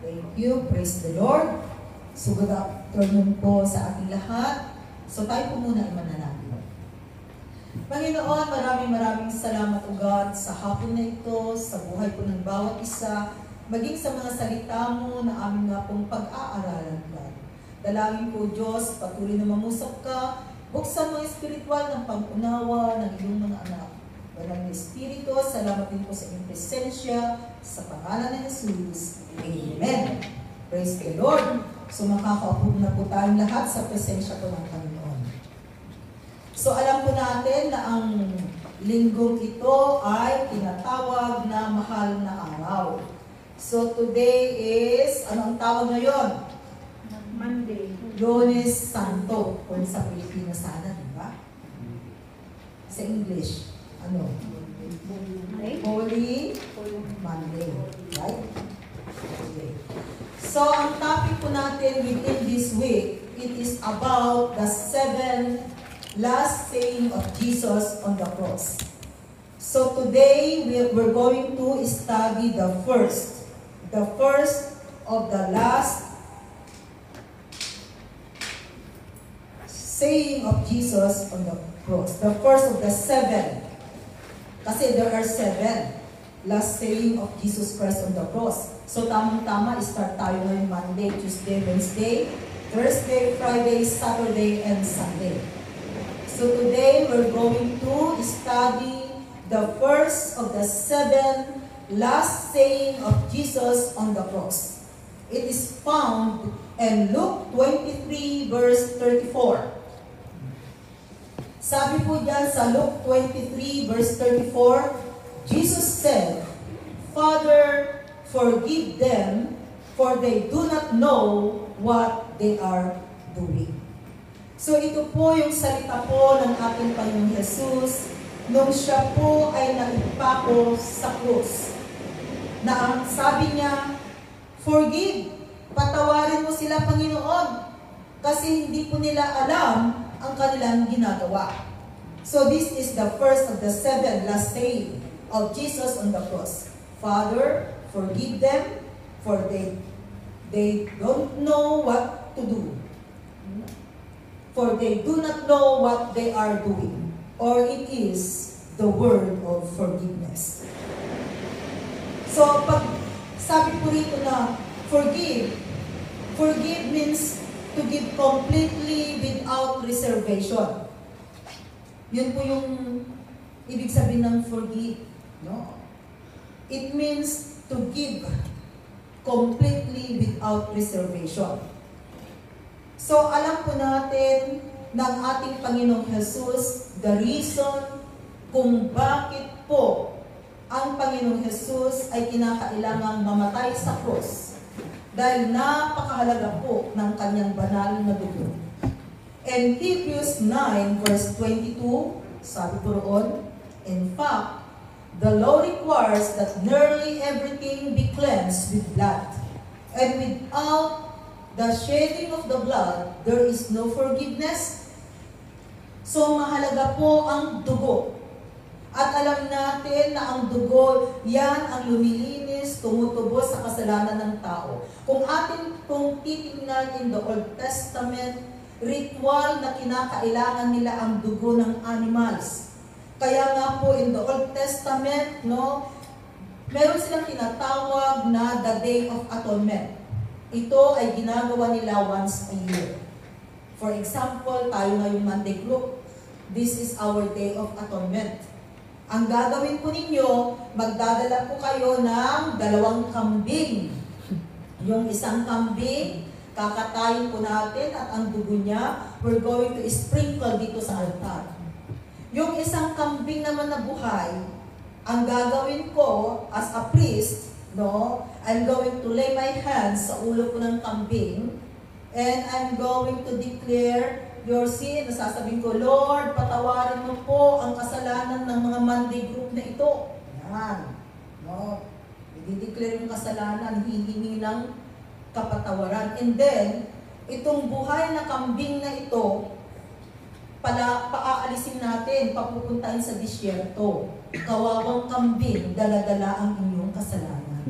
Thank you. Praise the Lord. So good afternoon po sa ating lahat. So tayo po muna ay mananalangin. Panginoon, maraming salamat o God sa hapon na ito, sa buhay po ng bawat isa, maging sa mga salita mo na aming nga pong pag-aaralan, God. Dalangin ko, Diyos, patuloy na mamusap ka, buksan mo espiritual ng pang-unawa ng iyong mga anak. Walang Espiritu, salamat din po sa iyong presensya, sa pangalan ng Jesus. Amen. Praise the Lord. So makakaupo na po tayong lahat sa presensya po ng Panginoon. So alam po natin na ang linggong ito ay tinatawag na mahal na araw. So today is, ano ang tawag ngayon? Monday. Lunes Santo. Kung sa Pilipinas sana, di ba? Sa English, ano? Holy Monday. Right? Okay. So, ang topic po natin within this week, it is about the 7 last saying of Jesus on the cross. So, today, we're going to study the first of the last saying of Jesus on the cross. The first of the 7. Kasi there are 7 last saying of Jesus Christ on the cross. So tamang-tama, start tayo ngayon Monday, Tuesday, Wednesday, Thursday, Friday, Saturday, and Sunday. So today, we're going to study the first of the 7 last saying of Jesus on the cross. It is found in Luke 23 verse 34. Sabi po dyan sa Luke 23 verse 34, Jesus said, Father, forgive them, for they do not know what they are doing. So ito po yung salita po ng ating Panginoong Jesus nung siya po ay naipako sa krus. Na ang sabi niya, forgive, patawarin mo sila Panginoon, kasi hindi po nila alam ang kanilang ginagawa. So this is the first of the 7 last saying of Jesus on the cross. Father, forgive them, for they don't know what to do. For they do not know what they are doing. Or it is the word of forgiveness. So pag sabi po rito na forgive means to give completely without reservation. Yun po yung ibig sabihin ng forgive. No? It means to give completely without reservation. So alam po natin ng ating Panginoong Jesus the reason kung bakit po ang Panginoong Jesus ay kinakailangang mamatay sa cross. Dahil napakahalaga po ng kanyang banal na dugo. In Hebrews 9 verse 22, sabi po roon, in fact, the law requires that nearly everything be cleansed with blood. And without the shedding of the blood, there is no forgiveness. So mahalaga po ang dugo. At alam natin na ang dugo, yan ang lumilinis, tumutubo sa kasalanan ng tao. Kung titingnan in the Old Testament, ritual na kinakailangan nila ang dugo ng animals. Kaya nga po in the Old Testament, no, meron silang tinatawag na the Day of Atonement. Ito ay ginagawa nila once a year. For example, tayo ngayong Monday group, this is our Day of Atonement. Ang gagawin po ninyo, magdadala po kayo ng 2 kambing. Yung isang kambing, kakatayin po natin at ang dugo niya, we're going to sprinkle dito sa altar. Yung isang kambing naman na buhay, ang gagawin ko as a priest, no, I'm going to lay my hands sa ulo ko ng kambing and I'm going to declare your sin. Nasasabihin ko, Lord, patawarin mo po ang kasalanan ng mga Monday group na ito. Yan. No? I-declare yung kasalanan, hihingi ng kapatawaran. And then, itong buhay na kambing na ito, paaalisin natin, papupuntahin sa disyerto. Kawawang kambing, dala-dala ang inyong kasalanan.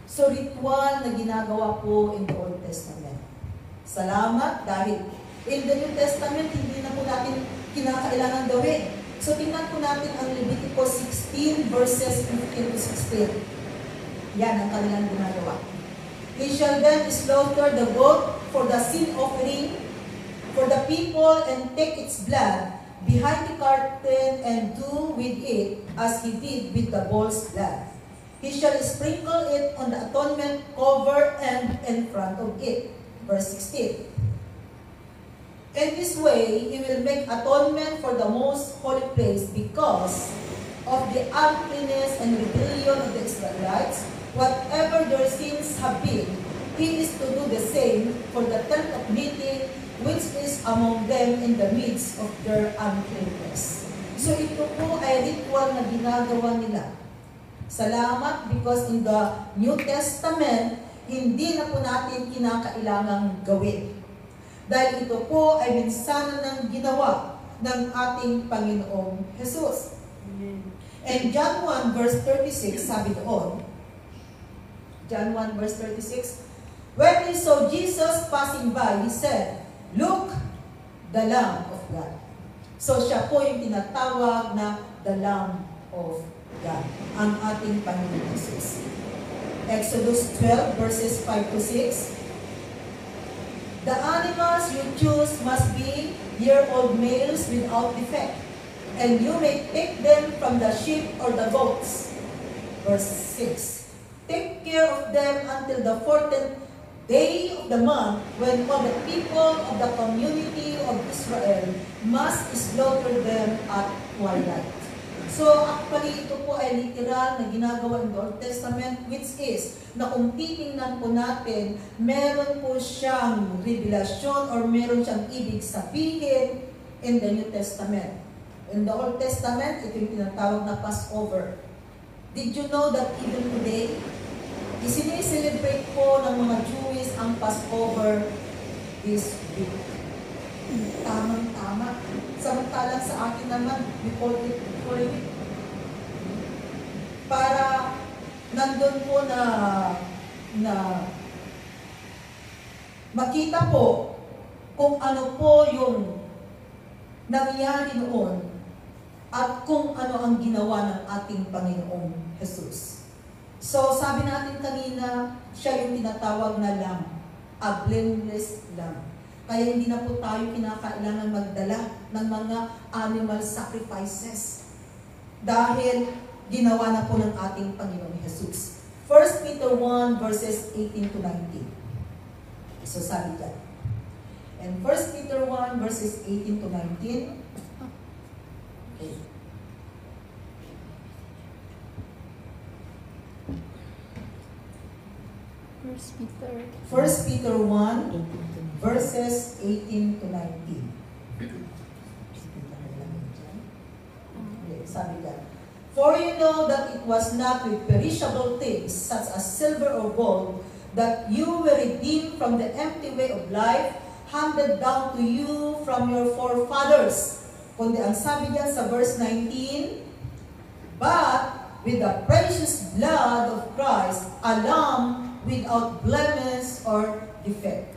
So, ritual na ginagawa po in the Old Testament. Salamat dahil in the New Testament, hindi na po natin kinakailangan gawin. So, tingnan po natin ang Leviticus 16 verses 15 to 16. Yan ang kanilang ginagawa. He shall then slaughter the goat for the sin offering for the people and take its blood behind the curtain and do with it as he did with the bull's blood. He shall sprinkle it on the atonement cover and in front of it. Verse 16. In this way, he will make atonement for the most holy place because of the uncleanness and rebellion of the Israelites. Whatever their sins have been, he is to do the same for the tent of meeting, which is among them in the midst of their uncleanness. So ito po ay ritual na ginagawa nila. Salamat because in the New Testament, hindi na po natin kinakailangang gawin. Dahil ito po ay minsanan ng ginawa ng ating Panginoong Jesus. And John 1 verse 36, sabi doon, John 1 verse 36, when he saw Jesus passing by, he said, "Look, the Lamb of God." So siya po yung tinatawag na the Lamb of God, ang ating Panginoong Jesus. Exodus 12 verses 5 to 6, the animals you choose must be year-old males without defect, and you may take them from the sheep or the goats. Verse 6, take care of them until the 14th day of the month, when all the people of the community of Israel must slaughter them at twilight. So actually, ito po ay literal na ginagawa in the Old Testament, which is, na kung titingnan po natin, meron po siyang revelasyon or meron siyang ibig sabihin in the New Testament. In the Old Testament, ito yung tinatawag na Passover. Did you know that even today, isineselebrate po ng mga Jewish ang Passover this week? Tamang-tama. Samantalang sa akin naman, we call it Holy Week. Para nandun po na makita po kung ano po yung nangyari noon at kung ano ang ginawa ng ating Panginoong Jesus. So, sabi natin kanina, siya yung tinatawag na lamb, a blameless lamb. Kaya hindi na po tayo kinakailangan magdala ng mga animal sacrifices. Dahil ginawa na po ng ating Panginoong Jesus. 1 Peter 1 verses 18 to 19. So sabi dyan. And 1 Peter 1 verses 18 to 19. Okay. First Peter 1 verses 18 to 19. Sabi dyan, for you know that it was not with perishable things, such as silver or gold, that you were redeemed from the empty way of life, handed down to you from your forefathers. Kundi ang sabi dyan sa verse 19, but with the precious blood of Christ, a lamb without blemish or defect.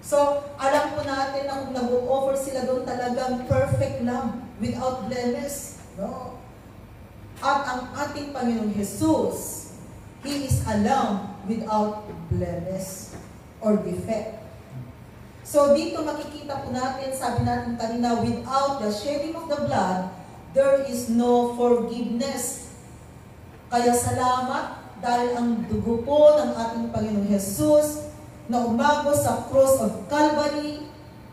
So, alam po natin na kung nag-offer sila doon talagang perfect lamb without blemish. No? At ang ating Panginoong Jesus, He is a lamb without blemish or defect. So, dito makikita po natin, sabi natin kanina, without the shedding of the blood, there is no forgiveness. Kaya salamat dahil ang dugo po ng ating Panginoong Jesus na umagos sa cross of Calvary,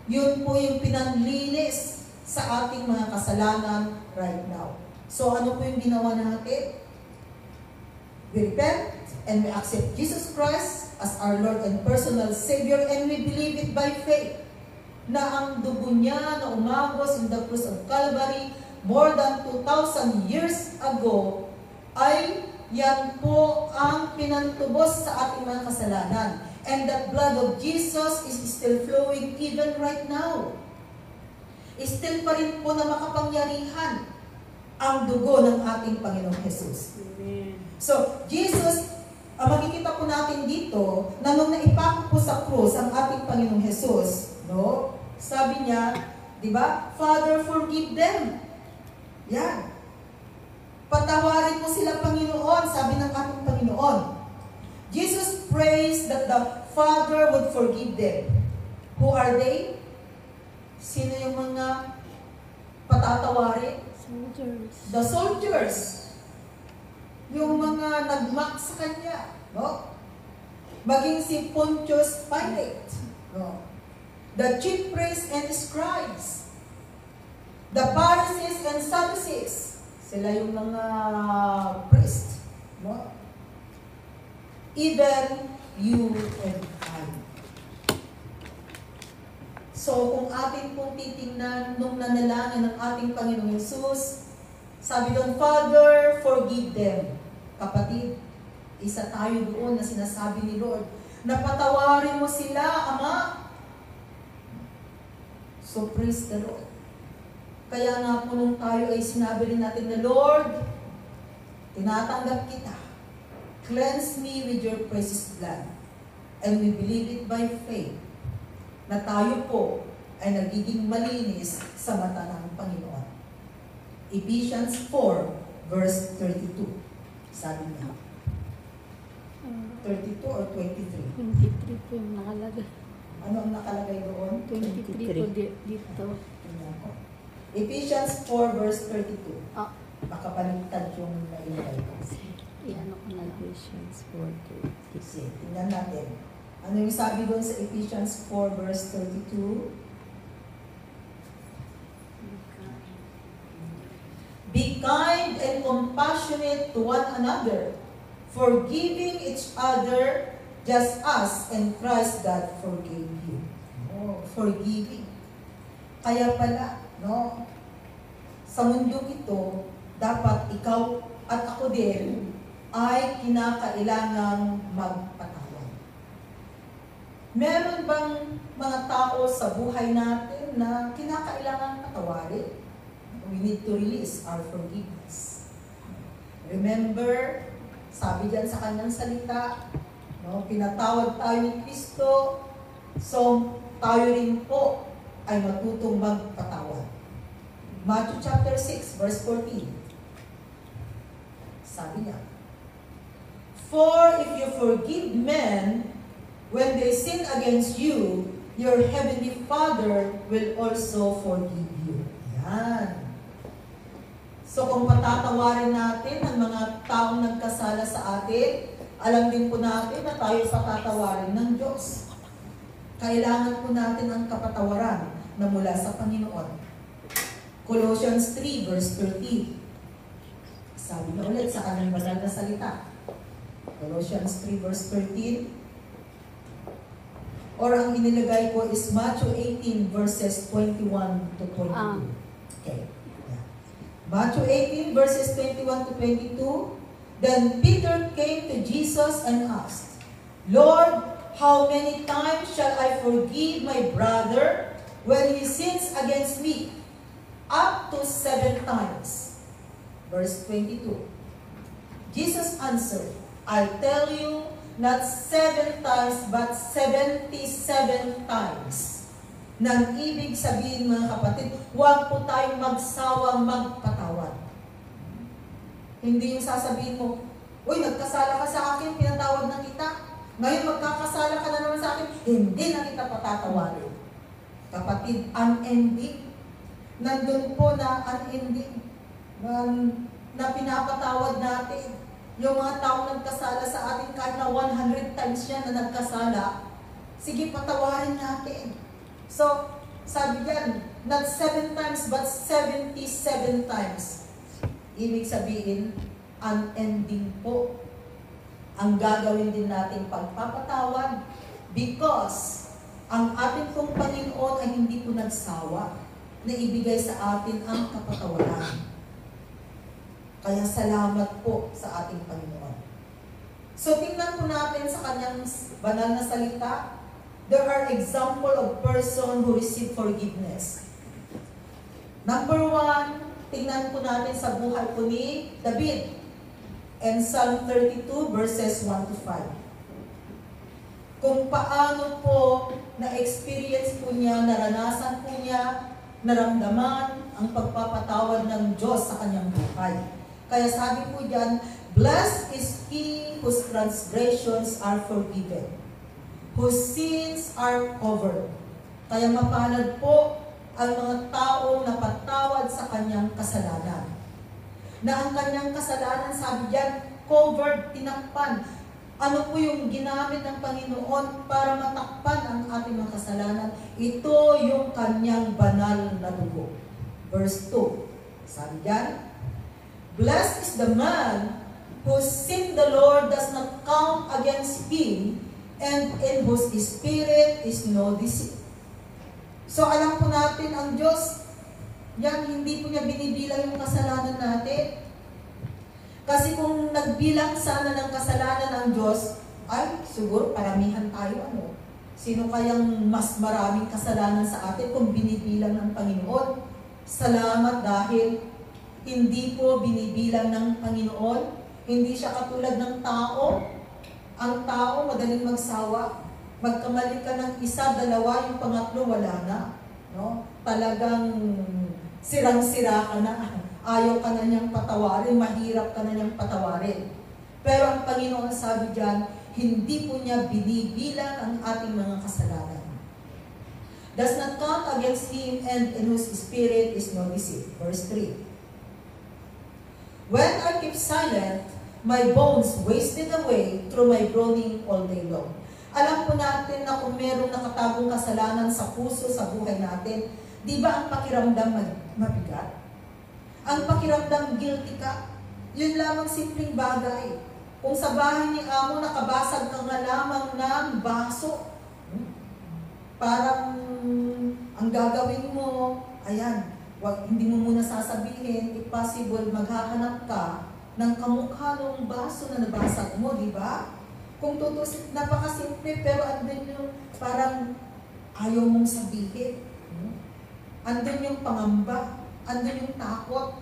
yun po yung pinanlinis sa ating mga kasalanan right now. So ano po yung ginawa natin? We repent and we accept Jesus Christ as our Lord and personal Savior, and we believe it by faith na ang dugo niya na umagos in the cross of Calvary more than 2,000 years ago ay yan po ang pinantubos sa ating mga kasalanan. And that blood of Jesus is still flowing even right now. Still pa rin po na makapangyarihan ang dugo ng ating Panginoong Jesus. Amen. So, Jesus makikita po natin dito na nung naipako po sa krus ang ating Panginoong Jesus, no? Sabi niya, di ba? Father, forgive them. Yan. Patawarin mo sila, Panginoon, sabi ng ating Panginoon. Jesus prays that the Father would forgive them. Who are they? Sino yung mga patatawarin? Soldiers. The soldiers. Yung mga nagmak sa kanya. No? Maging si Pontius Pilate. No? The chief priests and scribes. The Pharisees and Sadducees. Sila yung mga priest. No? Even you and I. So, kung atin pong titingnan nung nanalangin ng ating Panginoong Yesus, sabi doon, Father, forgive them. Kapatid, isa tayo doon na sinasabi ni Lord, napatawarin mo sila, Ama. So, praise the Lord. Kaya nga po nung tayo ay sinabi rin natin na, Lord, tinatanggap kita. Cleanse me with your precious blood. And we believe it by faith na tayo po ay nagiging malinis sa mata ng Panginoon. Ephesians 4, verse 32. Sabi niya. 32 or 23? 23 po yung nakalagay. Ano ang nakalagay doon? 23 po dito. Tingnan ko. Ephesians 4, verse 32. Ah. Makapaliktad yung nailagay ko. Iyan ako na Ephesians 4:30. Kasi, tingnan natin. Ano yung sabi doon sa Ephesians 4, verse 32? Be kind and compassionate to one another, forgiving each other just as in Christ God forgave you. Oh, forgiving. Kaya pala, no? Sa mundo ito, dapat ikaw at ako din ay kinakailangang magpatawad. Meron bang mga tao sa buhay natin na kinakailangang patawarin? We need to release our forgiveness. Remember, sabi diyan sa kanyang salita, no, pinatawad tayo ni Kristo, so tayo rin po ay matutong magpatawad. Matthew chapter 6, verse 14. Sabi niya, for if you forgive men when they sin against you, your heavenly Father will also forgive you. Yan. So kung patatawarin natin ang mga taong nagkasala sa atin, alam din po natin na tayo patatawarin ng Diyos. Kailangan po natin ang kapatawaran na mula sa Panginoon. Colossians 3 verse 13. Sabi na ulit sa kanyang banal na salita. Colossians 3 verse 13. Or ang inilagay ko is Matthew 18 verses 21 to 22. Okay. Yeah. Matthew 18 verses 21 to 22. Then Peter came to Jesus and asked, Lord, how many times shall I forgive my brother when he sins against me? Up to 7 times. Verse 22. Jesus answered, I tell you, not 7 times, but 77 times. Nang ibig sabihin, mga kapatid, huwag po tayong magsawang magpatawad. Hindi yung sasabihin mo, uy, nagkasala ka sa akin, pinatawad na kita. Ngayon magkakasala ka na naman sa akin, hindi na kita patatawarin. Kapatid, unending. Nandun po na unending. Na pinapatawad natin. Yung mga taong nagkasala sa atin, kahit na 100 times yan na nagkasala, sige, patawarin natin. So, sabi yan, not 7 times, but 77 times. Ibig sabihin, unending po ang gagawin din natin pagpapatawad because ang ating pong Panginoon ay hindi po nagsawa na ibigay sa atin ang kapatawaran. Kaya salamat po sa ating Panginoon. So tingnan po natin sa kanyang banal na salita, there are example of person who receive forgiveness. Number 1, tingnan po natin sa buhay po ni David. and Psalm 32 verses 1 to 5. Kung paano po na-experience po niya, naranasan po niya, naramdaman ang pagpapatawad ng Diyos sa kanyang buhay. Kaya sabi po diyan, blessed is he whose transgressions are forgiven, whose sins are covered. Kaya mapalad po ang mga taong napatawad sa kanyang kasalanan. Na ang kanyang kasalanan, sabi diyan, covered, tinakpan. Ano po yung ginamit ng Panginoon para matakpan ang ating mga kasalanan? Ito yung kanyang banal na dugo. Verse 2, sabi diyan, blessed is the man whose sin the Lord does not count against him, and in whose spirit is no deceit. So alam po natin ang Diyos, yan, hindi po niya binibilang yung kasalanan natin. Kasi kung nagbilang sana ng kasalanan ang Diyos, ay siguro paramihan tayo, ano? Sino kayang mas maraming kasalanan sa atin kung binibilang ng Panginoon? Salamat dahil hindi po binibilang ng Panginoon. Hindi siya katulad ng tao. Ang tao madaling magsawa. Magkamali ka ng isa, dalawa, yung pangatlo wala na. No? Talagang sirang-sira ka na. Ayaw ka na niyang patawarin, mahirap ka na niyang patawarin. Pero ang Panginoon sabi diyan, hindi po niya binibilang ang ating mga kasalanan. Does not count against him, and in whose spirit is no deceit. Verse 3. When I keep silent, my bones wasted away through my groaning all day long. Alam po natin na kung merong nakatagong kasalanan sa puso, sa buhay natin, di ba ang pakiramdam mabigat? Ang pakiramdam guilty ka, yun lamang simpleng bagay. Kung sa bahay ni Amo nakabasag ka nga lamang ng baso, parang ang gagawin mo, ayan, hindi mo muna sasabihin, if possible, maghahanap ka ng kamukha ng baso na nabasag mo, di ba? Kung tutusin, napakasimple, pero andun yung parang ayaw mong sabihin. Andun yung pangamba, andun yung takot.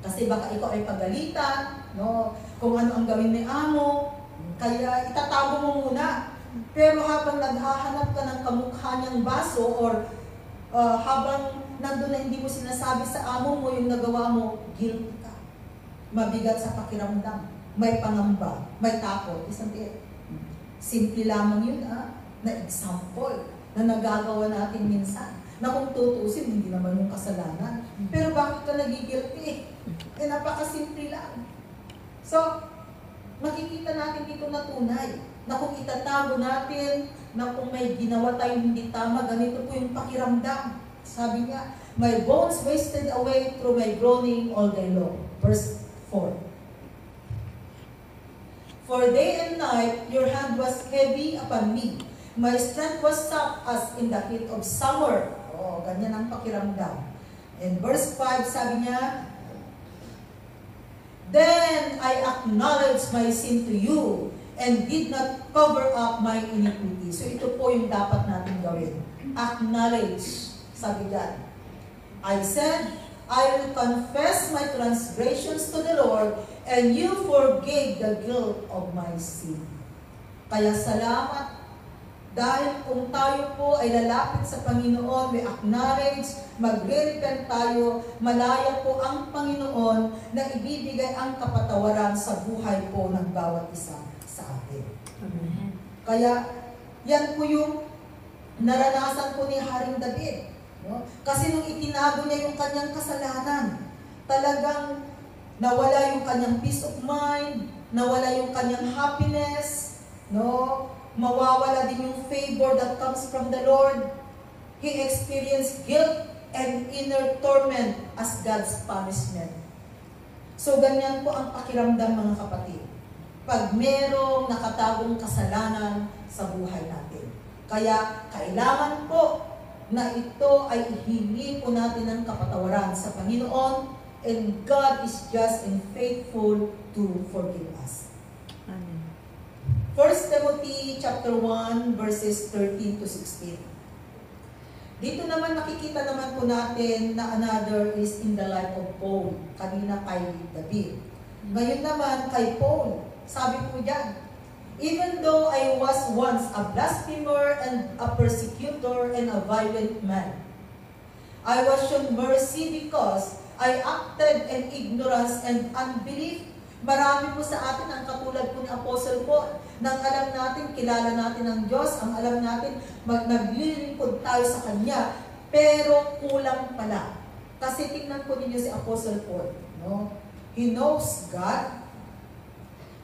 Kasi baka ikaw ay pagalitan, no? Kung ano ang gawin ni Amo, kaya itatago mo muna. Pero habang naghahanap ka ng kamukha niyang baso, or habang nandun na hindi mo sinasabi sa amo mo yung nagawa mo, guilty ka. Mabigat sa pakiramdam, may pangamba, may takot. Isn't it? Simple lamang yun, na example na nagagawa natin minsan. Na kung tutusin, hindi naman yung kasalanan. Pero bakit ka nagigilty? Napakasimple lang. So, makikita natin dito na tunay na kung itatago natin, na kung may ginawa tayong hindi tama, ganito po yung pakiramdam. Sabi niya, my bones wasted away through my groaning all day long. Verse 4. For day and night, your hand was heavy upon me. My strength was sapped as in the heat of summer. Oh, ganyan ang pakiramdam. And verse 5, sabi niya, then I acknowledged my sin to you and did not cover up my iniquity. So ito po yung dapat natin gawin. Acknowledge, sabi diyan. I said, I will confess my transgressions to the Lord, and you forgave the guilt of my sin. Kaya salamat. Dahil kung tayo po ay lalapit sa Panginoon, we acknowledge, magre-repent tayo, malaya po ang Panginoon na ibibigay ang kapatawaran sa buhay po ng bawat isa sa atin. Amen. Kaya, yan po yung naranasan po ni Haring David. No? Kasi nung itinago niya yung kanyang kasalanan, talagang nawala yung kanyang peace of mind, nawala yung kanyang happiness, no? Mawawala din yung favor that comes from the Lord. He experienced guilt and inner torment as God's punishment. So ganyan po ang pakiramdam, mga kapatid, pag merong nakatagong kasalanan sa buhay natin. Kaya kailangan po na ito ay ihingi po natin ng kapatawaran sa Panginoon, and God is just and faithful to forgive us. 1 Timothy chapter 1 verses 13 to 16. Dito naman makikita naman po natin na another is in the life of Paul, kanina kay David. Ngayon naman kay Paul, sabi po diyan, even though I was once a blasphemer and a persecutor and a violent man, I was shown mercy because I acted in ignorance and unbelief. Marami po sa atin ang katulad po ni Apostle Paul, nang alam natin, kilala natin ang Diyos, ang alam natin, naglilingkod tayo sa Kanya, pero kulang pala. Kasi tingnan po ninyo si Apostle Paul, no? He knows God,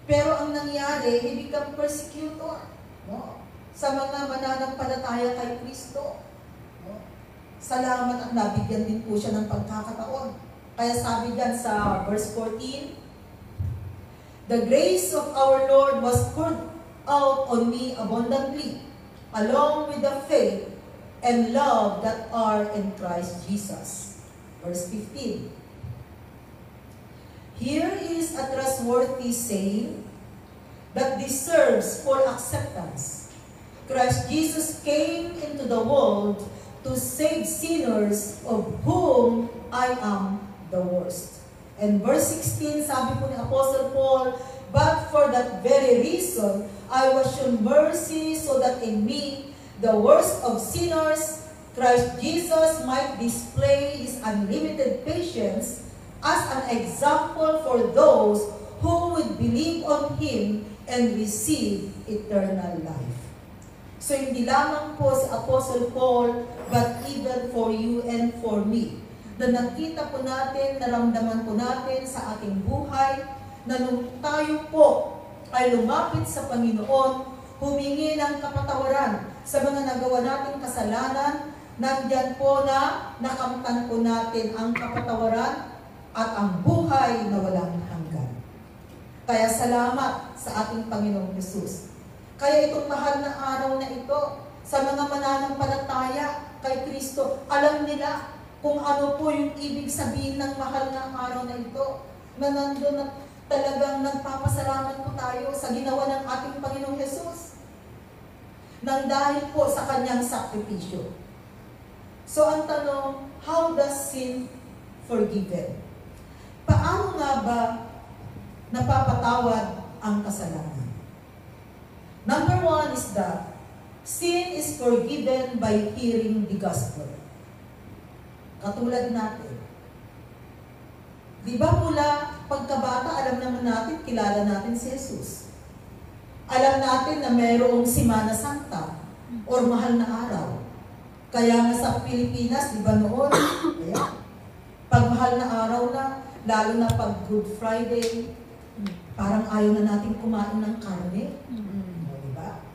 pero ang nangyari, he become persecutor, no? Sa mga mananampalataya kay Kristo. No? Salamat at nabigyan din po siya ng pagkakataon. Kaya sabi diyan sa verse 14, the grace of our Lord was poured out on me abundantly, along with the faith and love that are in Christ Jesus. Verse 15. Here is a trustworthy saying that deserves full acceptance. Christ Jesus came into the world to save sinners, of whom I am the worst. And verse 16, sabi po ni Apostle Paul, but for that very reason, I was shown mercy so that in me, the worst of sinners, Christ Jesus might display His unlimited patience as an example for those who would believe on Him and receive eternal life. So hindi lamang po si Apostle Paul, but even for you and for me, na nakita po natin, naramdaman po natin sa ating buhay, na nung tayo po ay lumapit sa Panginoon, humingi ng kapatawaran sa mga nagawa nating kasalanan, nandyan po na nakamtan po natin ang kapatawaran at ang buhay na walang hanggan. Kaya salamat sa ating Panginoong Jesus. Kaya itong mahal na araw na ito, sa mga mananampalataya kay Kristo, alam nila kung ano po yung ibig sabihin ng mahal na araw na ito, na nandun na talagang nagpapasalamat po tayo sa ginawa ng ating Panginoong Jesus, nang dahil po sa kanyang sakripisyo. So ang tanong, how does sin forgiven? Paano nga ba napapatawad ang kasalanan? Number one is that sin is forgiven by hearing the gospel. Katulad natin. Di ba mula pagkabata, alam naman natin, kilala natin si Jesus. Alam natin na mayroong Semana Santa or mahal na araw. Kaya nga sa Pilipinas, di ba noon, pag mahal na araw na, lalo na pag Good Friday, parang ayaw na natin kumain ng karne. Di ba?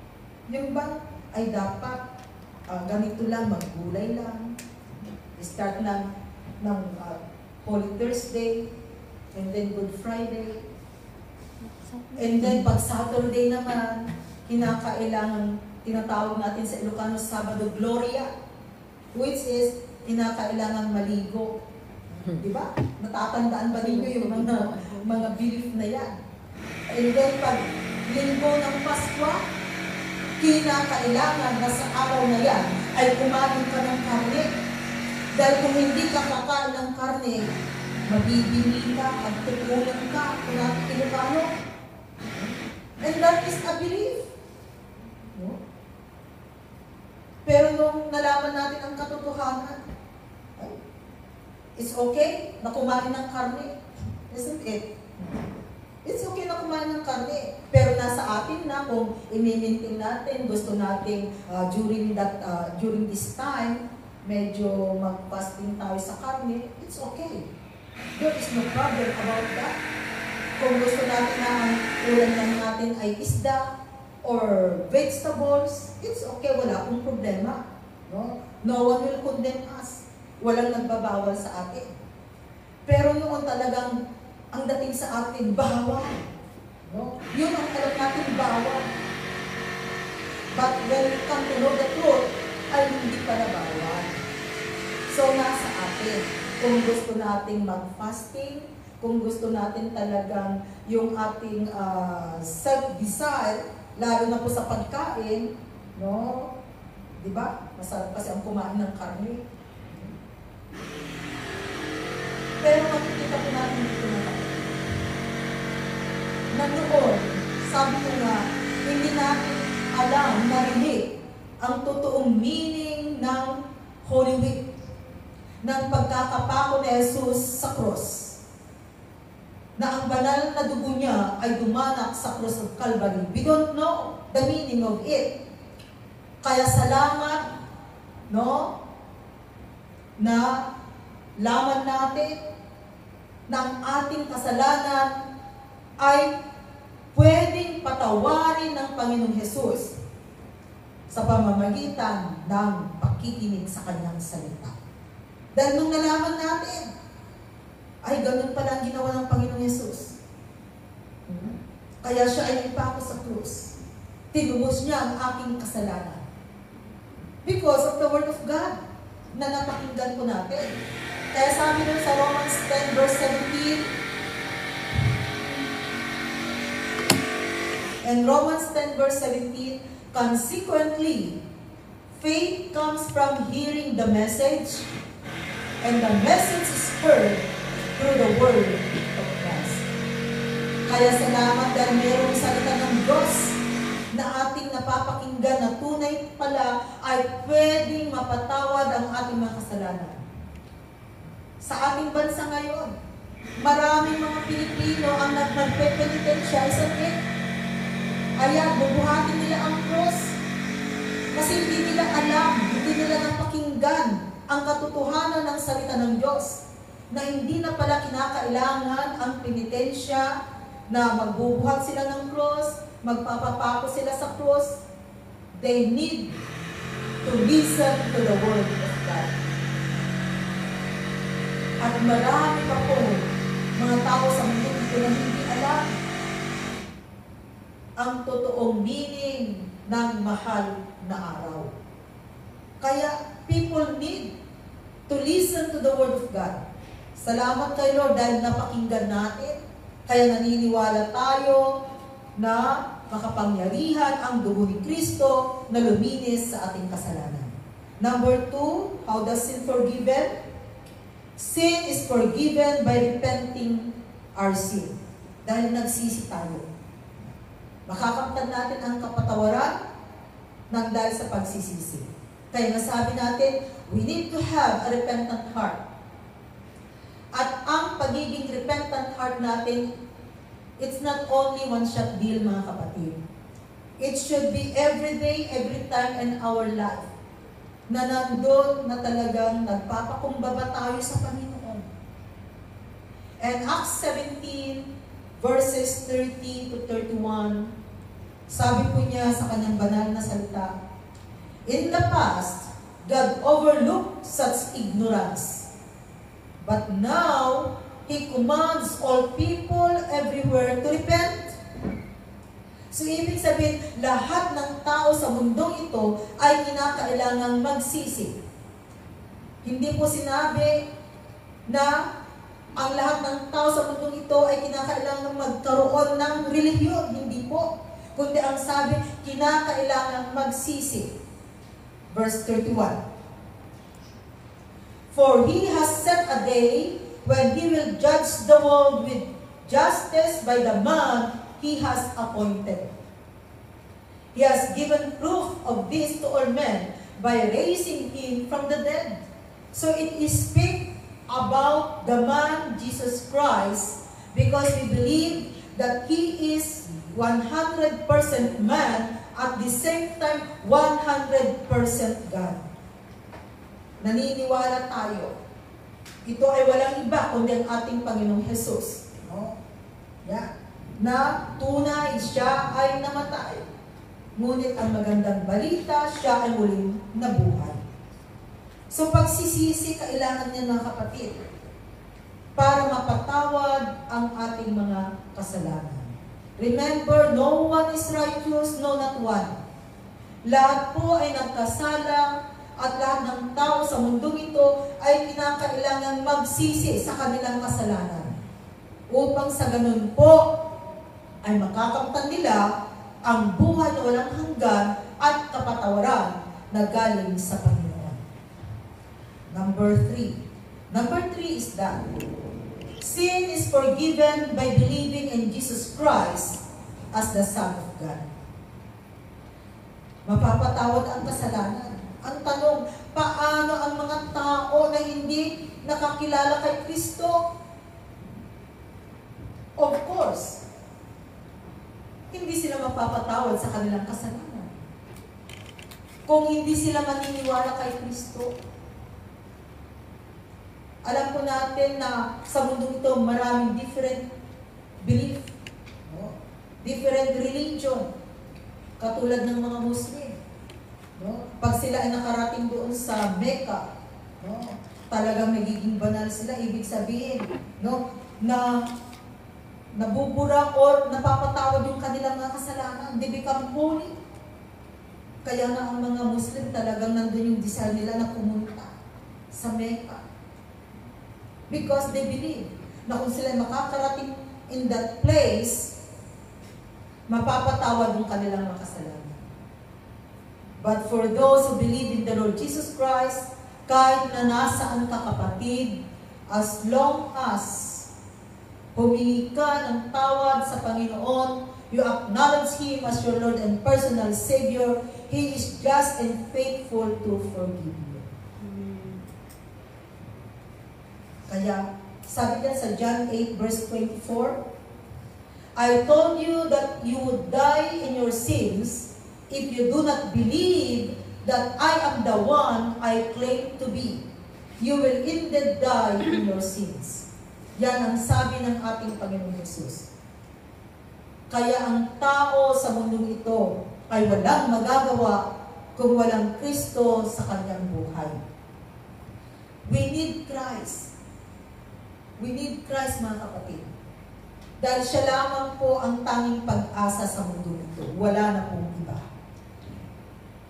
Yung ba ay dapat ganito lang, maggulay lang. Start ng Holy Thursday, and then Good Friday. And then pag Saturday naman, kinakailangan, tinatawag natin sa Ilocano, Sabado Gloria, which is kinakailangan maligo. Diba? Natatandaan ba ninyo yung mga belief na yan? And then pag linggo ng Paskwa, kinakailangan na sa araw na yan ay kumain ka ng karne. Dahil kung hindi ka kakain ng karne, mabibili ka, magtutunan ka, kung natin Ilocano. And that is a belief. No? Pero nung nalaman natin ang katotohanan, it's okay na kumain ng karne. Isn't it? It's okay na kumain ng karne. Pero nasa atin na kung i-maintain natin, gusto natin during this time, medyo mag-fasting tayo sa karne, it's okay. There is no problem about that. Kung gusto natin na ang ulam lang natin ay isda or vegetables, it's okay, wala akong problema. No? No one will condemn us. Walang nagbabawal sa atin. Pero noon talagang ang dating sa atin, bawal. No? Yun ang alam natin, bawal. But when we come to know the truth, ay hindi pala bawal. So nasa atin, kung gusto nating mag-fasting, kung gusto natin talagang yung ating self-desire, lalo na po sa pagkain, no? Diba? Masarap kasi ang kumain ng karne. Pero makikita po natin dito na na noon, sabi ko nga, hindi natin alam, narinig ang totoong meaning ng Holy Week, ng pagkakapako ni Jesus sa cross, na ang banal na dugo niya ay dumanak sa cross of Calvary. We don't know the meaning of it. Kaya salamat, no, na laman natin na ang ating kasalanan ay pwedeng patawarin ng Panginoong Jesus sa pamamagitan ng pakikinig sa Kanyang salita. Dahil nung nalaman natin, ay ganun pala ang ginawa ng Panginoong Jesus. Kaya siya ay ipako sa krus. Tinubos niya ang aking kasalanan. Because of the Word of God na napakinggan po natin. Kaya sabi nun sa Romans 10 verse 17, and Romans 10 verse 17, consequently, faith comes from hearing the message, and the message is heard through the Word of Christ. Kaya salamat dahil mayroong salita ng Diyos na ating napapakinggan na tunay pala ay pwedeng mapatawad ang ating mga kasalanan. Sa ating bansa ngayon, maraming mga Pilipino ang nagpenitensya, isn't it? Ayan, bubuhatin nila ang cross. Kasi hindi nila alam, hindi nila napakinggan ang katotohanan ng salita ng Diyos, na hindi na pala kinakailangan ang penitensya, na magbubuhat sila ng cross, magpapapako sila sa cross. They need to listen to the Word of God. At marami pa po mga tao sa mundo dito na hindi alam ang totoong meaning ng mahal na araw. Kaya people need to listen to the Word of God. Salamat kay Lord dahil napakinggan natin. Kaya naniniwala tayo na makapangyarihan ang dugo ni Kristo na luminis sa ating kasalanan. Number 2, how does sin forgiven? Sin is forgiven by repenting our sin. Dahil nagsisi tayo. Makakamtan natin ang kapatawaran ng dahil sa pagsisisi. Kaya nasabi natin, we need to have a repentant heart. At ang pagiging repentant heart natin, it's not only one-shot deal, mga kapatid. It should be every day, every time in our life, na nandun na talagang nagpapakumbaba tayo sa Panginoon. And Acts 17, verses 30 to 31, sabi po niya sa kanyang banal na salita, in the past, God overlooked such ignorance. But now, He commands all people everywhere to repent. So, ibig sabihin, lahat ng tao sa mundong ito ay kinakailangang magsisi. Hindi po sinabi na ang lahat ng tao sa mundong ito ay kinakailangang magkaroon ng relihiyon. Hindi po. Kundi ang sabi, kinakailangang magsisi. Verse 31. For He has set a day when He will judge the world with justice by the man He has appointed. He has given proof of this to all men by raising Him from the dead. So it is speak about the man Jesus Christ because we believe that He is 100% man at the same time 100% God. Naniniwala tayo. Ito ay walang iba kundi ang ating Panginoong Jesus. No? Yeah. Na tunay siya ay namatay. Ngunit ang magandang balita, siya ay muling nabuhay. So pagsisisi, kailangan niya, mga kapatid, para mapatawad ang ating mga kasalanan. Remember, no one is righteous, no not one. Lahat po ay nagkasala, at lahat ng tao sa mundong ito ay kinakailangan magsisi sa kanilang kasalanan. Upang sa ganun po ay makakamtan nila ang buhay na walang hanggan at kapatawaran na galing sa Panginoon. Number 3. Number 3 is that Sin is forgiven by believing in Jesus Christ as the Son of God. Mapapatawad ang kasalanan. Ang tanong, paano ang mga tao na hindi nakakilala kay Kristo? Of course, hindi sila mapapatawad sa kanilang kasalanan. Kung hindi sila maniniwala kay Kristo. Alam po natin na sa mundo ito maraming different belief, no? Different religion, katulad ng mga Muslim. No? Pag sila ay nakarating doon sa Mecca, no? Talagang nagiging banal sila, ibig sabihin, no? Na nabubura or napapatawad yung kanilang mga kasalanan. They become holy. Kaya na ang mga Muslim talagang nandun yung desire nila na pumunta sa Mecca. Because they believe na kung sila makakarating in that place, mapapatawad yung kanilang mga kasalanan. But for those who believe in the Lord Jesus Christ, kahit na nasaan ka kapatid, as long as humingi ka ng tawad sa Panginoon, you acknowledge Him as your Lord and personal Savior, He is just and faithful to forgive you. Kaya, sabi niya sa John 8 verse 24, I told you that you would die in your sins if you do not believe that I am the one I claim to be. You will indeed die in your sins. Yan ang sabi ng ating Panginoong Jesus. Kaya ang tao sa mundong ito ay walang magagawa kung walang Kristo sa kanyang buhay. We need Christ. We need Christ, mga kapatid. Dahil siya lamang po ang tanging pag-asa sa mundo ito. Wala na pong iba.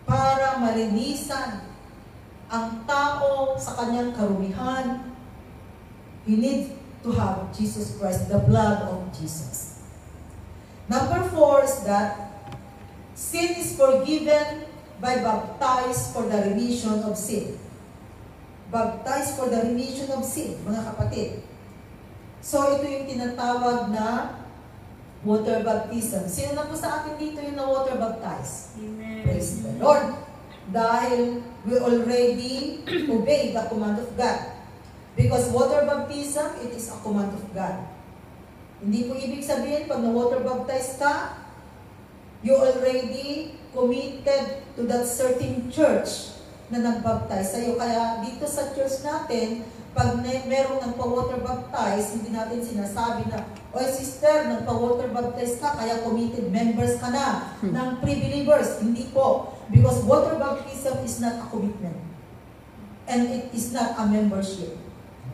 Para malinisan ang tao sa kanyang karumihan, we need to have Jesus Christ, the blood of Jesus. Number 4 is that sin is forgiven by baptized for the remission of sin. Baptized for the remission of sin, mga kapatid. So, ito yung tinatawag na water baptism. Sino na po sa atin dito yung na water baptized? Amen. Praise the Lord. Dahil we already obey the command of God. Because water baptism, it is a command of God. Hindi po ibig sabihin, pag na-water baptized ka, you already committed to that certain church na nag-baptize sa'yo. Kaya dito sa church natin, pag merong nagpa-water baptize, hindi natin sinasabi na, oy sister, nagpa-water baptize ka, kaya committed members ka na ng pre-believers. Hindi po. Because water baptism is not a commitment. And it is not a membership.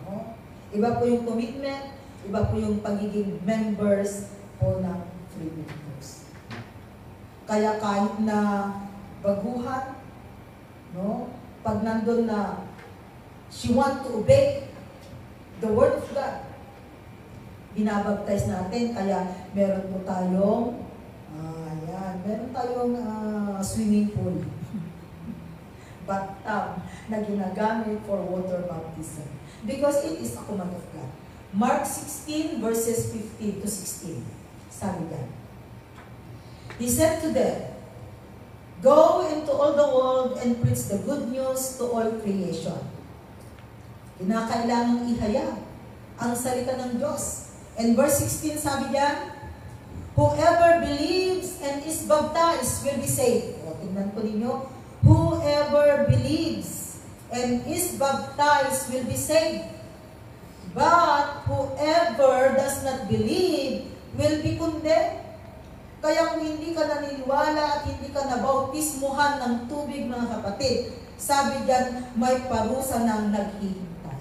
No? Iba po yung commitment, iba po yung pagiging members po ng pre-believers. Kaya kahit na baguhan, no? Pag nandun na she want to obey the Word of God, binabaptize natin, kaya meron po tayong meron tayong swimming pool, bathtub na ginagamit for water baptism. Because it is a command of God. Mark 16 verses 15 to 16. Sabi yan. He said to them, go into all the world and preach the good news to all creation. Kinakailangang ihayag ang salita ng Diyos. And verse 16 sabi diyan, whoever believes and is baptized will be saved. O, tingnan po ninyo, whoever believes and is baptized will be saved. But whoever does not believe will be condemned. Kaya kung hindi ka naniniwala at hindi ka nabautismuhan ng tubig, mga kapatid, sabi diyan, may parusa ng naghihintay.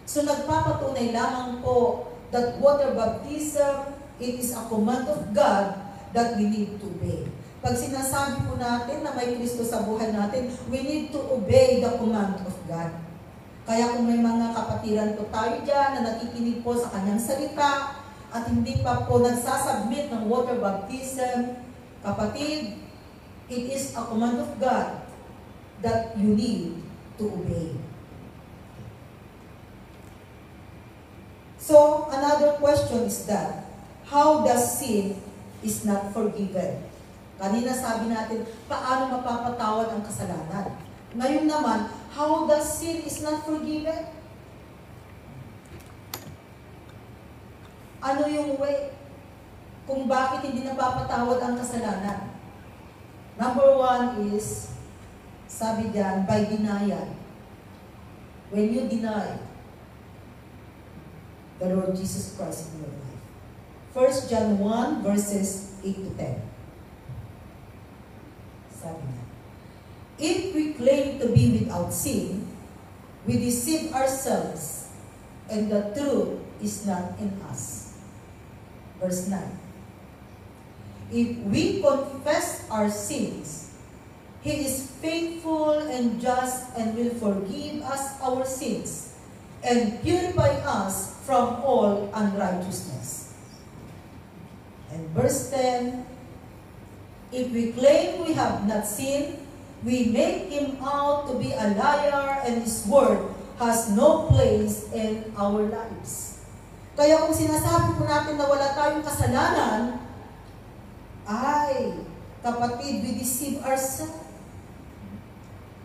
So nagpapatunay lamang po that water baptism, it is a command of God that we need to obey. Pag sinasabi po natin na may Kristo sa buhay natin, we need to obey the command of God. Kaya kung may mga kapatiran po tayo dyan na nakikinig po sa kanyang salita at hindi pa po nagsasubmit ng water baptism, kapatid, it is a command of God that you need to obey. So, another question is that, how does sin is not forgiven? Kanina sabi natin, paano mapapatawad ang kasalanan? Ngayon naman, how does sin is not forgiven? Ano yung way kung bakit hindi napapatawad ang kasalanan? Number one is, sabi diyan, by denial. When you deny the Lord Jesus Christ in your life. 1 John 1 verses 8 to 10. Sabi niya, if we claim to be without sin, we deceive ourselves, and the truth is not in us. Verse 9. If we confess our sins, He is faithful and just and will forgive us our sins and purify us from all unrighteousness. And verse 10, if we claim we have not sinned, we make Him out to be a liar, and His word has no place in our lives. Kaya kung sinasabi po natin na wala tayong kasalanan, ay, kapatid, we deceive ourselves.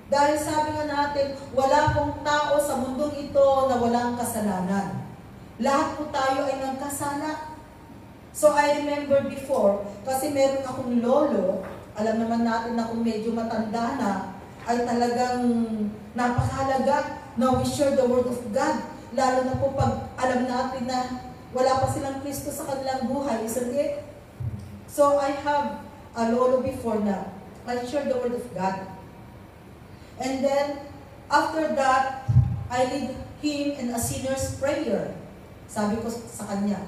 Dahil sabi nga natin, wala pong tao sa mundong ito na walang kasalanan. Lahat po tayo ay nagkasala. So I remember before, kasi meron akong lolo, alam naman natin na kung medyo matanda na, ay talagang napakahalaga na we share the word of God. Lalo na po pag alam natin na wala pa silang Kristo sa kanilang buhay, isn't it? So I have a lolo before na I share the word of God. And then, after that, I lead him in a sinner's prayer. Sabi ko sa kanya,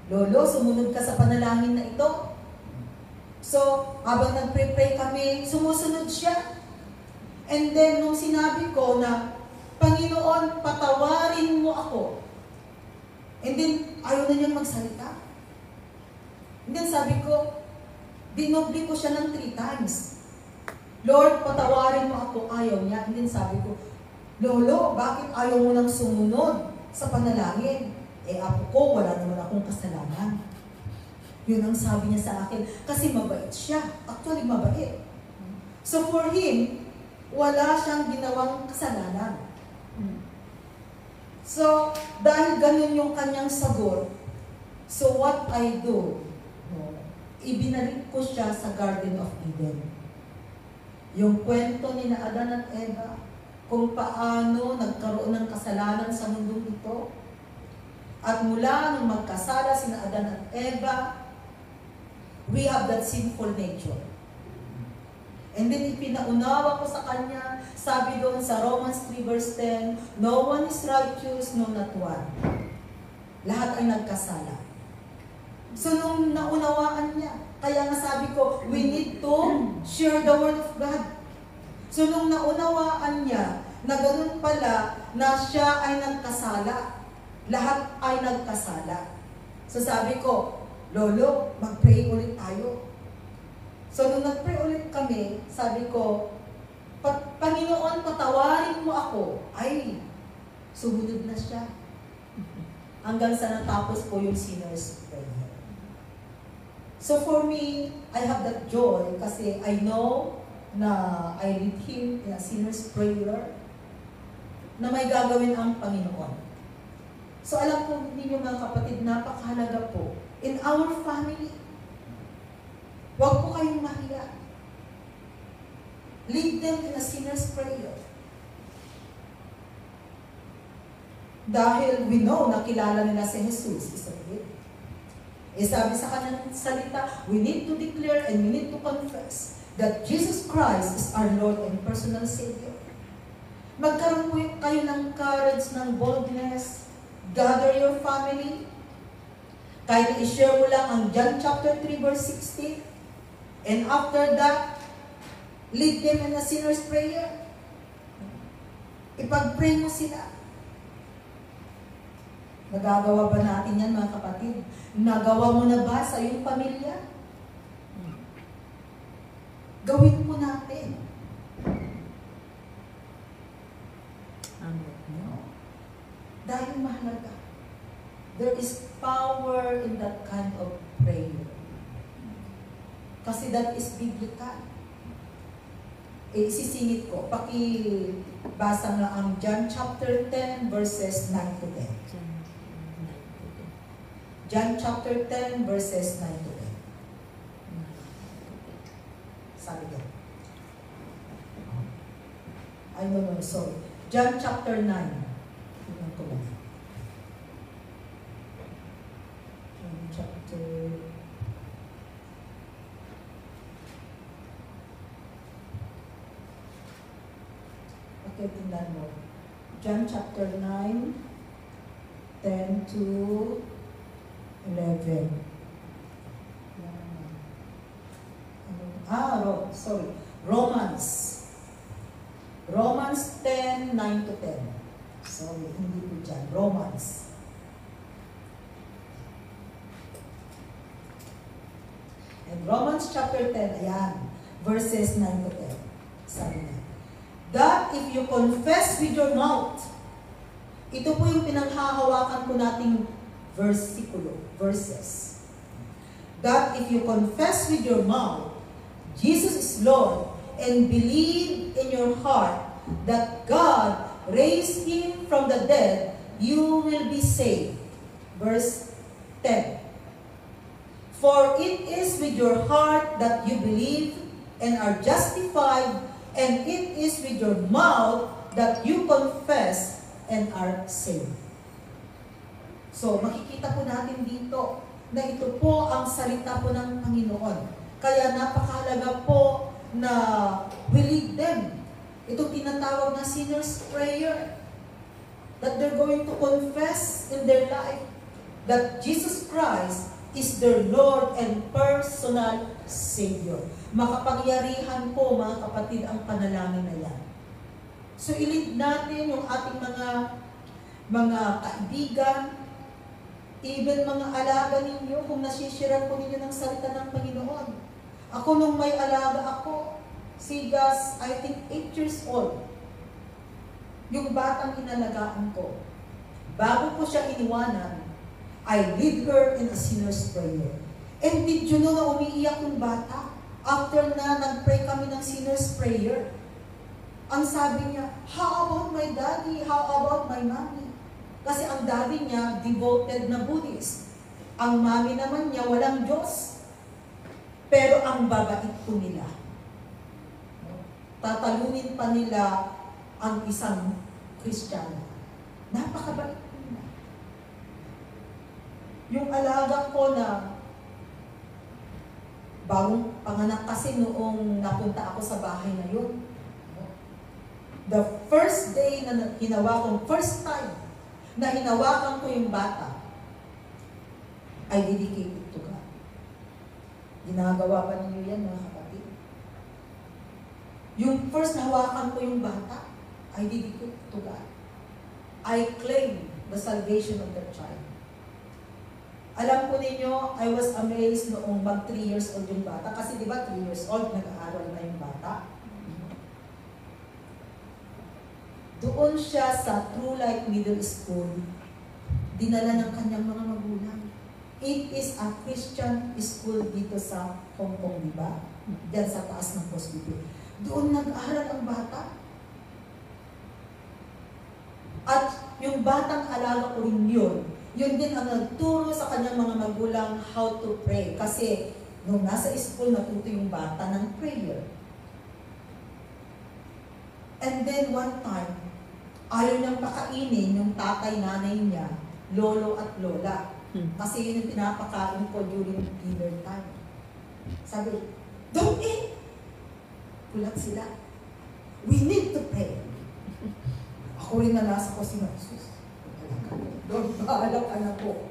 Lolo, sumunod ka sa panalangin na ito. So, habang nagpre-pray kami, sumusunod siya. And then, nung sinabi ko na, Panginoon, patawarin mo ako. And then, ayaw na niyang magsalita. And then, sabi ko, dinobli ko siya ng 3 times. Lord, patawarin mo ako. Ayaw niya. And then sabi ko, Lolo, bakit ayaw mo nang sumunod sa panalangin? Eh, apo ko, wala naman akong kasalanan. Yun ang sabi niya sa akin. Kasi mabait siya. Actually, mabait. So for him, wala siyang ginawang kasalanan. So, dahil ganun yung kanyang sagot, so what I do, ibinalik ko siya sa Garden of Eden. Yung kwento ni na Adan at Eva, kung paano nagkaroon ng kasalanan sa mundong ito. At mula nung magkasala sina Adan at Eva, we have that sinful nature. And then ipinaunawa ko sa kanya, sabi doon sa Romans 3 verse 10, no one is righteous, no not one. Lahat ay nagkasala. So nung naunawaan niya, kaya nga sabi ko, we need to share the word of God. So nung naunawaan niya, na ganun pala, na siya ay nagkasala. Lahat ay nagkasala. So sabi ko, Lolo, mag-pray ulit tayo. So nung nag-pray ulit kami, sabi ko, Panginoon, patawarin mo ako. Ay, sumunod na siya. Hanggang sa natapos po yung sinner's prayer. So for me, I have that joy kasi I know na I lead him in a sinner's prayer na may gagawin ang Panginoon. So alam po ninyo mga kapatid, napakahalaga po in our family. Huwag po kayong mahiya. Lead them in a sinner's prayer. Dahil we know na kilala nila si Jesus, isn't it? Eh sabi sa kanyang salita, we need to declare and we need to confess that Jesus Christ is our Lord and personal Savior. Magkaroon po kayo ng courage, ng boldness, gather your family. Kahit i-share mo lang ang John chapter 3 verse 16. And after that, lead them in a sinner's prayer. Ipag-pray mo sila. Nagagawa ba natin yan mga kapatid? Nagawa mo na ba sa iyong pamilya? Gawin mo natin. Amen. Dahil mahalaga. There is power in that kind of prayer. Kasi that is biblical. Isisingit ko. Pakibasa nga ang John chapter 10 verses 9 to 10. John chapter 10 verses 9 to 10. Sabi ko. Ay, no, sorry. John chapter 9. Tingnan ko lang. John chapter... Okay, tingnan mo. John chapter 9, 10 to 11. Sorry. Romans 10, 9 to 10. Sorry, hindi po dyan. Romans. And Romans chapter 10, ayan, verses 9 to 10. Sabi niya, that if you confess with your mouth, ito po yung pinanghahawakan ko nating verses. That if you confess with your mouth, Jesus is Lord, and believe in your heart that God raised Him from the dead, you will be saved. Verse 10. For it is with your heart that you believe and are justified, and it is with your mouth that you confess and are saved. So, makikita po natin dito na ito po ang salita po ng Panginoon. Kaya napakahalaga po na we lead them. Ito tinatawag na sinner's prayer. That they're going to confess in their life that Jesus Christ is their Lord and personal Savior. Makapangyarihan po, mga kapatid, ang panalangin na yan. So, i-lead natin yung ating mga kaibigan, even mga alaga ninyo, kung nasisiran po ninyo ng salita ng Panginoon. Ako nung may alaga ako, si Gus, I think 8 years old. Yung batang inalagaan ko, bago ko siya iniwanan, I lead her in a sinner's prayer. And did you know na umiiyak yung bata? After na nag-pray kami ng sinner's prayer, ang sabi niya, how about my daddy? How about my mommy? Kasi ang daddy niya, devoted na Buddhist. Ang mami naman niya, walang Diyos. Pero ang babait po nila. Tatalunin pa nila ang isang Kristiyano. Napakabait po nila. Yung alaga ko na bagong panganak kasi noong napunta ako sa bahay na yun. The first day na hinawakan, first time na hinawakan ko yung bata, I dedicate it to God. Ginagawa pa ninyo yan, mga kapatid. Yung first na hawakan ko yung bata, I dedicate it to God. I claim the salvation of that child. Alam po ninyo, I was amazed noong mag 3 years old yung bata. Kasi di ba 3 years old, nag-aaral na yung bata. Doon siya sa True Light Middle School, dinala ng kanyang mga magulang. It is a Christian school dito sa Hong Kong, di ba? Diyan sa taas ng hospital. Doon nag-aaral ang bata. At yung batang alaga ko rin yun din ang nagturo sa kanyang mga magulang how to pray. Kasi nung nasa school, natuto yung bata ng prayer. And then one time, ayaw niyang pakainin yung tatay, nanay niya, lolo at lola. Kasi yun yung pinapakain ko during dinner time. Sabi, don't eat! Kulat sila. We need to pray. Ako rin na nasa kusina. Lord, bahala ka na po.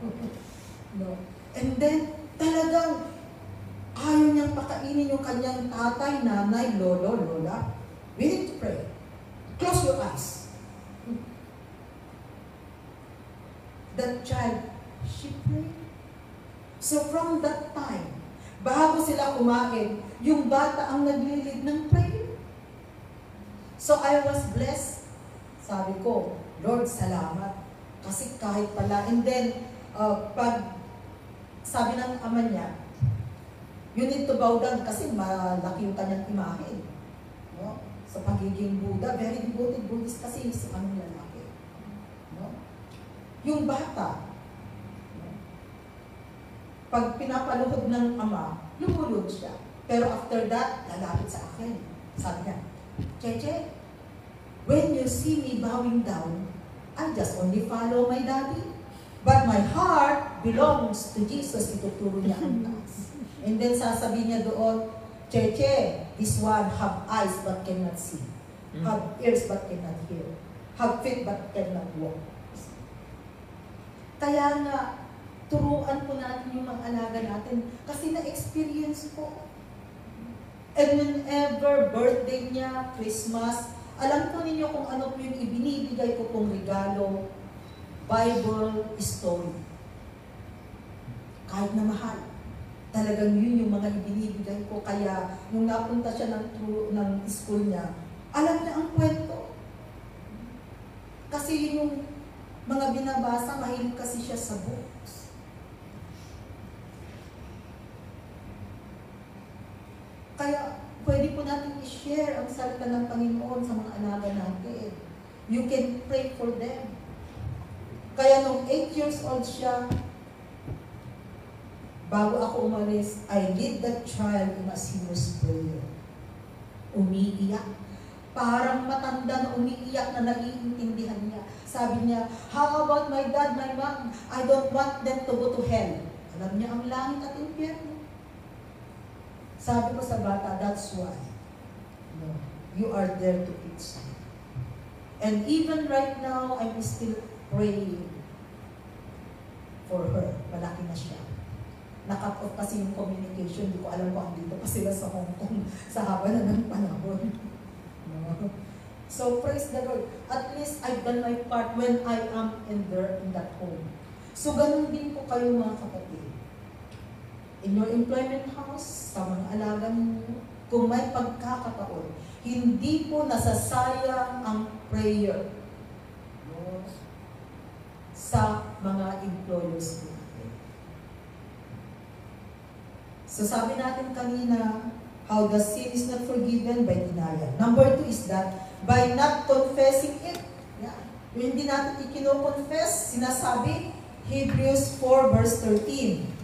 No. And then, talagang ayaw niyang pakainin yung kanyang tatay, nanay, lolo, lola. We need to pray. Close your eyes. That child, she prayed. So from that time, bago sila kumain, yung bata ang naglilid ng prayer. So I was blessed. Sabi ko, Lord, salamat. Kasi kahit pala, and then, pag sabi ng ama niya, you need to bow down kasi malaki yung kanyang imahe. No? Sa pagiging Buddha, very devoted Buddhist kasi si anong lalaki. No? Yung bata, no? Pag pinapaluhod ng ama, lumulod siya. Pero after that, lalapit sa akin. Sabi niya, Cheche, when you see me bowing down, I just only follow my daddy. But my heart belongs to Jesus. Ituturo niya ang taas. And then sasabihin niya doon, Cheche, this one have eyes but cannot see. Have ears but cannot hear. Have feet but cannot walk. Kaya nga, turuan po natin yung mga alaga natin kasi na-experience ko. And whenever birthday niya, Christmas, alam po ninyo kung ano po yung ibinibigay ko pong regalo, Bible story. Kahit na mahal. Talagang yun yung mga ibinibigay ko. Kaya, nung napunta siya ng school niya, alam niya ang kwento. Kasi yun yung mga binabasa, mahilig kasi siya sa books. Kaya, pwede po natin i-share ang salita ng Panginoon sa mga alaga natin. You can pray for them. Kaya nung 8 years old siya, bago ako umalis, I lead that child in a serious prayer. Umiiyak. Parang matanda na umiiyak na naiintindihan niya. Sabi niya, how about my dad, my mom? I don't want them to go to hell. Alam niya ang langit at impyerno. Sabi ko sa bata, that's why. No, you are there to teach them. And even right now, I'm still praying for her. Malaki na siya. Nakat off kasi yung communication. Hindi ko alam kung andito pa sila sa Hong Kong sa haba na ng panahon. No? So, praise the Lord. At least I've done my part when I am in that home. So, ganun din po kayo mga kapatid. In your employment house, sa mga alaga ninyo, kung may pagkakataon, hindi po nasasayang ang prayer, no, sa mga employers natin. So sabi natin kanina, how the sin is not forgiven by denial. Number 2 is that by not confessing it. Yeah. Yung hindi natin ikino-confess, sinasabi, Hebrews 4 verse 13.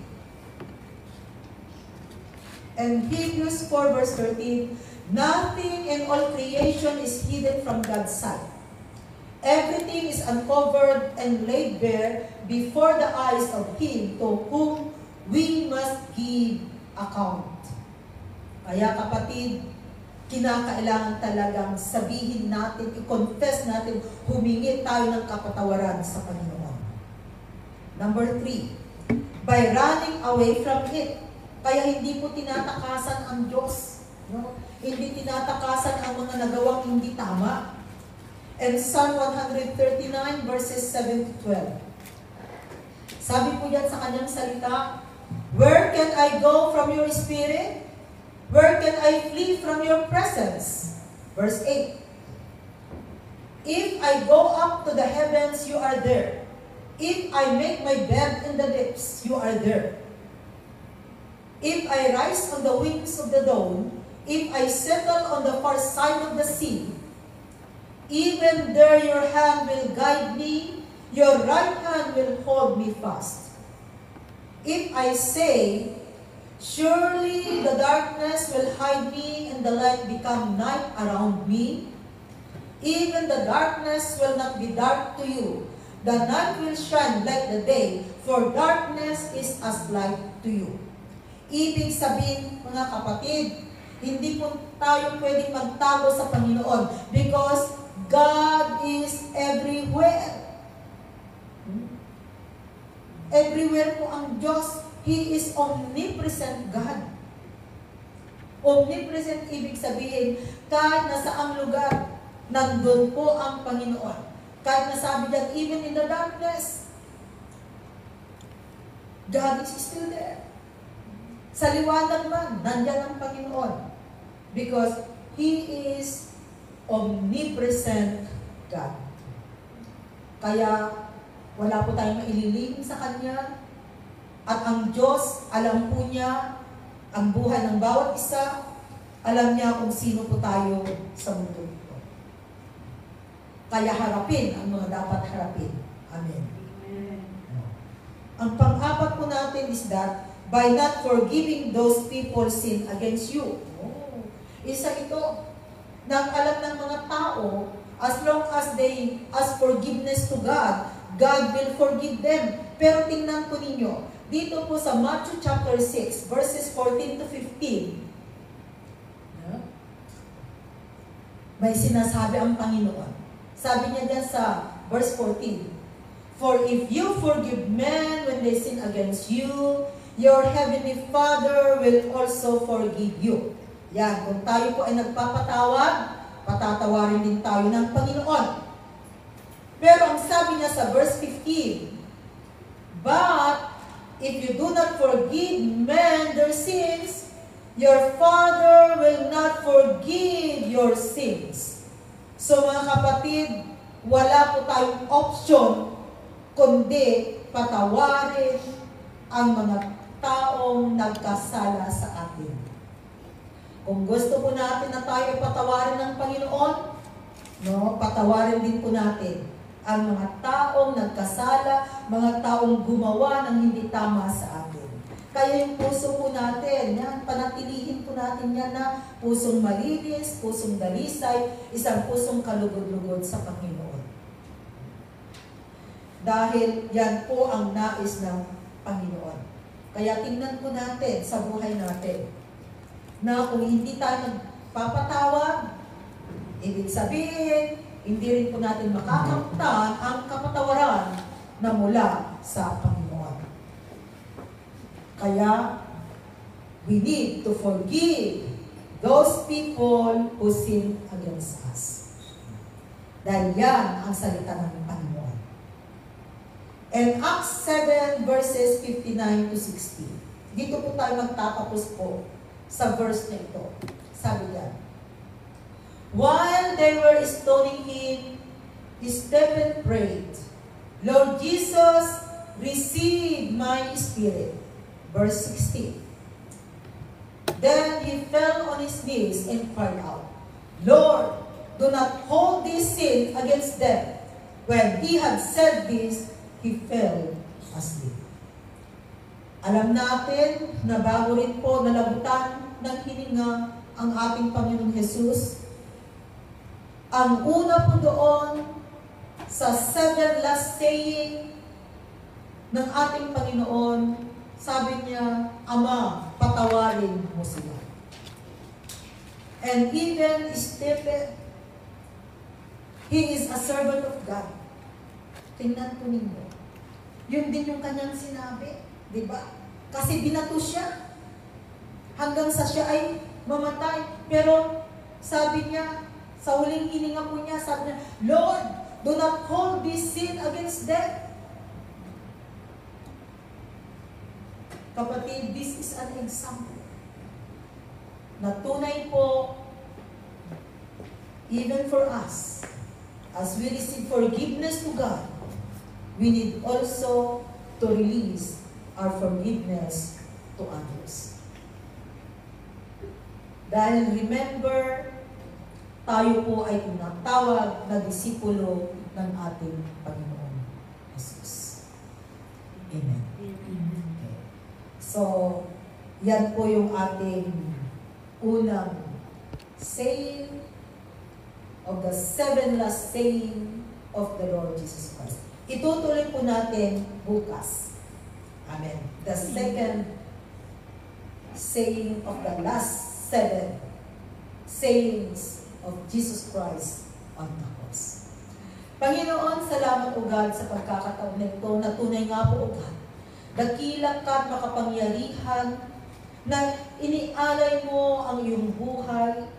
And Hebrews 4 verse 13, nothing in all creation is hidden from God's sight. Everything is uncovered and laid bare before the eyes of Him to whom we must give account. Kaya kapatid, kinakailangan talagang sabihin natin, i-confess natin, humingi tayo ng kapatawaran sa Panginoon. Number 3, by running away from it. Kaya hindi po tinatakasan ang Diyos. No? Hindi tinatakasan ang mga nagawang hindi tama. And Psalm 139 verses 7 to 12. Sabi po yan sa kanyang salita, where can I go from your spirit? Where can I flee from your presence? Verse 8. If I go up to the heavens, you are there. If I make my bed in the depths, you are there. If I rise on the wings of the dawn, if I settle on the far side of the sea, even there your hand will guide me, your right hand will hold me fast. If I say, surely the darkness will hide me and the light become night around me, even the darkness will not be dark to you. The night will shine like the day, for darkness is as light to you. Ibig sabihin, mga kapatid, hindi po tayo pwedeng magtago sa Panginoon because God is everywhere. Everywhere po ang Diyos. He is omnipresent God. Omnipresent ibig sabihin, kahit nasa ang lugar, nandun po ang Panginoon. Kahit nasabi diyan, even in the darkness, God is still there. Sa liwanag man, nandiyan ang Panginoon. Because He is omnipresent God. Kaya, Wala po tayong maililihim sa Kanya. At ang Diyos, alam po niya ang buhay ng bawat isa. Alam niya kung sino po tayo sa mundo ito. Kaya harapin ang mga dapat harapin. Amen. Amen. Ang pang-apat po natin is that by not forgiving those people sin against you. Oh, isa ito na alam ng mga tao, as long as they ask forgiveness to God, God will forgive them. Pero tingnan po ninyo, dito po sa Matthew chapter 6, verses 14 to 15, may sinasabi ang Panginoon. Sabi niya diyan sa verse 14, "For if you forgive men when they sin against you, your heavenly Father will also forgive you." Yan, kung tayo po ay nagpapatawad, patatawarin din tayo ng Panginoon. Pero ang sabi niya sa verse 15, "But if you do not forgive men their sins, your Father will not forgive your sins." So mga kapatid, wala po tayong option kundi patawarin ang mga taong nagkasala sa atin. Kung gusto po natin na tayo patawarin ng Panginoon, patawarin din po natin ang mga taong nagkasala, mga taong gumawa ng hindi tama sa atin. Kaya yung puso po natin, yan, panatilihin po natin yan na pusong malinis, pusong dalisay, isang pusong kalugod-lugod sa Panginoon. Dahil yan po ang nais ng Panginoon. Kaya tingnan po natin sa buhay natin na kung hindi tayo nagpapatawad, ibig sabihin, hindi rin po natin makakamtan ang kapatawaran na mula sa Panginoon. Kaya, we need to forgive those people who sin against us. Dahil yan ang salita ng Panginoon. And Acts 7 verses 59 to 60. Dito po tayo magtatapos po sa verse na ito. Sabi yan, "While they were stoning him, Stephen prayed, 'Lord Jesus, receive my spirit.'" Verse 16. "Then he fell on his knees and cried out, 'Lord, do not hold this sin against them.' When he had said this, he fell asleep." Alam natin na bago rin po nalabutan ng hininga ang ating Panginoong Jesus, ang una po doon sa 7 last saying ng ating Panginoon, sabi niya, "Ama, patawarin mo sila." And even Stephen, he is a servant of God. Tingnan po ninyo. Yun din yung kanyang sinabi, di ba? Kasi binato siya hanggang sa siya ay mamatay. Pero sabi niya, sa huling hininga po niya, sabi niya, "Lord, do not hold this sin against them." Kapatid, this is an example na tunay po, even for us, as we receive forgiveness to God, we need also to release our forgiveness to others. Dahil remember, tayo po ay tinatawag na disipulo ng ating Panginoon Jesus. Amen. Okay. So, yan po yung ating unang saying of the 7 last saying of the Lord Jesus Christ. Itutuloy po natin bukas. Amen. The second saying of the last 7 sayings of Jesus Christ on the cross. Panginoon, salamat o God sa pagkakataon nito na tunay nga po o God. Dakila ka at makapangyarihan na inialay mo ang iyong buhay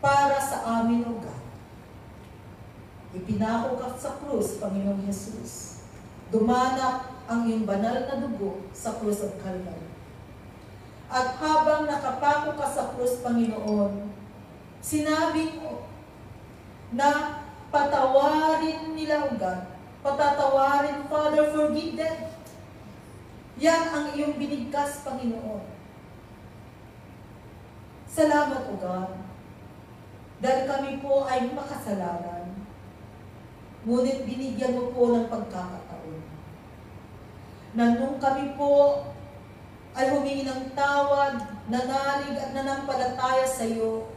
para sa amin o God. Ipinako ka sa krus, Panginoong Jesus. Dumanak ang iyong banal na dugo sa krus ng Calvary. At habang nakapako ka sa krus, Panginoon, sinabi mo na patawarin nila, O God, Patatawarin, Father, forgive them. Yan ang iyong binigkas, Panginoon. Salamat, O God, dahil kami po ay makasalanan. Ngunit binigyan mo po ng pagkakataon. Na nung kami po ay humingi ng tawad, nanalig at nanampalataya sa iyo,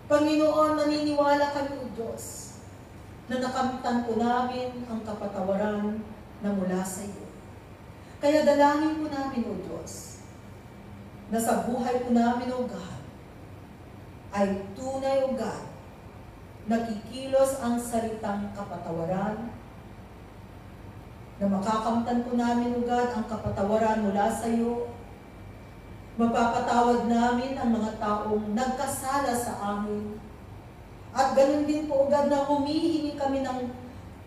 Panginoon, naniniwala kami, O Diyos, na nakamtan po namin ang kapatawaran na mula sa iyo. Kaya dalangin po namin, O Diyos, na sa buhay po namin, O God, ay tunay, O God, nakikilos ang salitang kapatawaran, na makakamtan po namin, O God, ang kapatawaran mula sa iyo. Mapapatawad namin ang mga taong nagkasala sa amin. At ganun din po, O God, na humihingi kami ng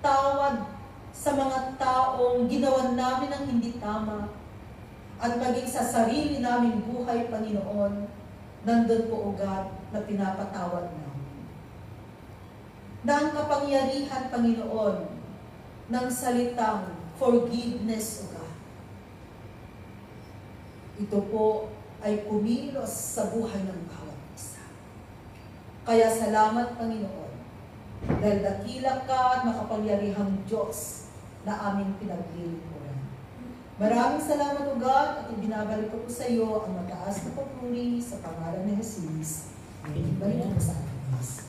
tawad sa mga taong ginawan namin ang hindi tama. At maging sa sarili naming buhay, Panginoon, nandun po, O God, na pinapatawad namin. Na ang kapangyarihan, Panginoon, ng salitang forgiveness, O God, ito po ay kumilos sa buhay ng bawat isa. Kaya salamat, Panginoon, dahil dakila ka at makapangyarihang Diyos na aming pinaglilingkuran. Maraming salamat, O God, at ibinabalik ko po sa iyo ang mataas na papuri sa pangalan ni Jesus. Balik mo sa atin.